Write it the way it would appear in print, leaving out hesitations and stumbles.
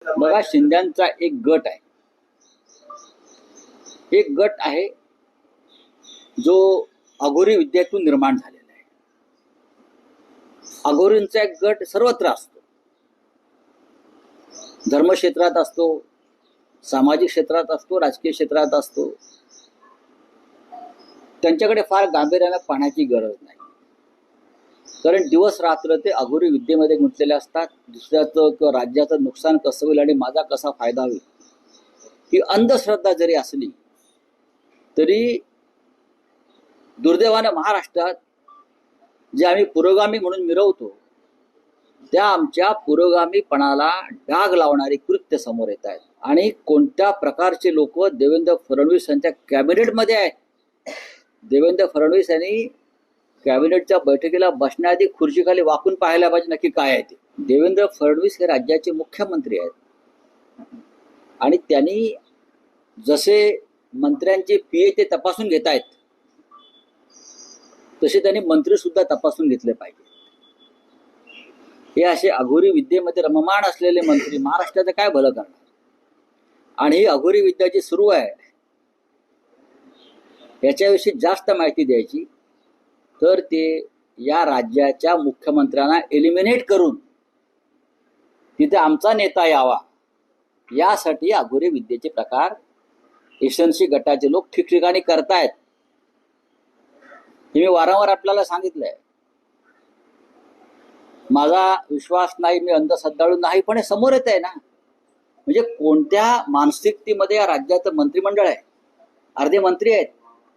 बघा, शिंद्यांचा एक गट आहे, एक गट आहे जो अघोरी विद्येतून निर्माण झालेला आहे. अघोरींचा एक गट सर्वत्र असतो, धर्मक्षेत्रात असतो, सामाजिक क्षेत्रात असतो, राजकीय क्षेत्रात असतो. त्यांच्याकडे फार गांभीर्याने पाहण्याची गरज नाही, कारण दिवस रात्र ते अघोरी विद्येमध्ये गुंतलेले असतात. दुसऱ्याचं किंवा राज्याचं नुकसान कसं होईल आणि माझा कसा फायदा होईल ही अंधश्रद्धा जरी असली तरी दुर्दैवाने महाराष्ट्रात जे आम्ही पुरोगामी म्हणून मिरवतो त्या आमच्या पुरोगामीपणाला डाग लावणारी कृत्य समोर येत आहेत. आणि कोणत्या प्रकारचे लोक देवेंद्र फडणवीस यांच्या कॅबिनेटमध्ये आहेत. देवेंद्र फडणवीस यांनी कॅबिनेटच्या बैठकीला बसण्याआधी खुर्चीखाली वाकून पाहायला पाहिजे नक्की काय आहे ते. देवेंद्र फडणवीस हे राज्याचे मुख्यमंत्री आहेत आणि त्यांनी जसे मंत्र्यांचे पीए ते तपासून घेत आहेत तसे त्यांनी मंत्री सुद्धा तपासून घेतले पाहिजे. हे असे अघोरी विद्येमध्ये रममाण असलेले मंत्री महाराष्ट्राचं काय भलं करणार. आणि ही अघोरी विद्या जी सुरू आहे याच्याविषयी जास्त माहिती द्यायची तर ते या राज्याच्या मुख्यमंत्र्यांना एलिमिनेट करून तिथे आमचा नेता यावा यासाठी अघोरी विद्येचे प्रकार एसएनसी गटाचे लोक ठिकठिकाणी करतायत. हे मी वारंवार आपल्याला सांगितलंय. माझा विश्वास नाही, मी अंधश्रद्धाळू नाही, पण हे समोर येत आहे ना. म्हणजे कोणत्या मानसिकतेमध्ये या राज्याचं मंत्रिमंडळ आहे. अर्धे मंत्री आहेत,